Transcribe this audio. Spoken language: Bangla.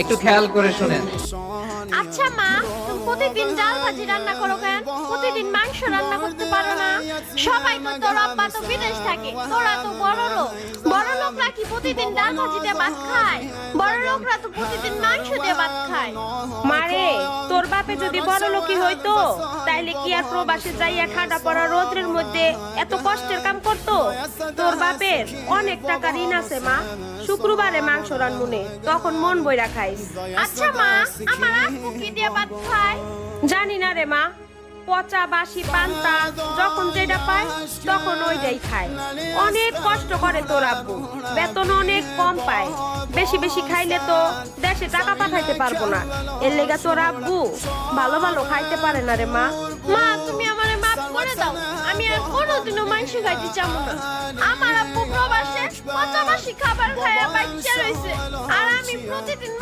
একটু খেয়াল করে শুনেন। আচ্ছা মা, তুমি প্রতিদিন ডাল ভাজি রান্না করো কেন? প্রতিদিন মাংস রান্না করতে পারো না? সবাই তো, তোর আব্বা তো বিদেশ থাকে, তোরা তো বড় লোক। বড় লোকরা কি প্রতিদিন ডাল ভাজি দিয়ে ভাত খায়? বড় লোকরা তো প্রতিদিন মাংস দিয়ে ভাত খায়। মারে, তোর বাপে যদি বড় লোকই হইতো তাইলে কি আর প্রবাসে যাইয়া ঠাডা পড়া রোদ্রের মধ্যে এত কষ্টের কাম করতো? তোর বাপের অনেক টাকা ঋণ আছে মা। শুক্রবারে মাংস রান্নুনে, তখন মন বইরা খাইস। আচ্ছা মা, আমার আব্বু কি দিয়ে ভাত খায়? জানি না রে মা, পচা বাসি পান্তা যখন যেটা পায় তখন ওইটাই খায়। অনেক কষ্ট করে তোর আব্বু, বেতন অনেক কম পায়। বেশি বেশি খাইলে তো দেশে টাকা পাঠাইতে পারবো না। এর লেগা তোর আব্বু ভালো ভালো খাইতে পারে না রে মা। মা, তুমি আমারে মাফ করে দাও, আমি আর কোনোদিনও মাংস খাইতে চাবো না। আমার আব্বু প্রবাসে পচা বাসি খাবার খাইয়া বাচ্চা রইছে, আর আমি প্রতিদিন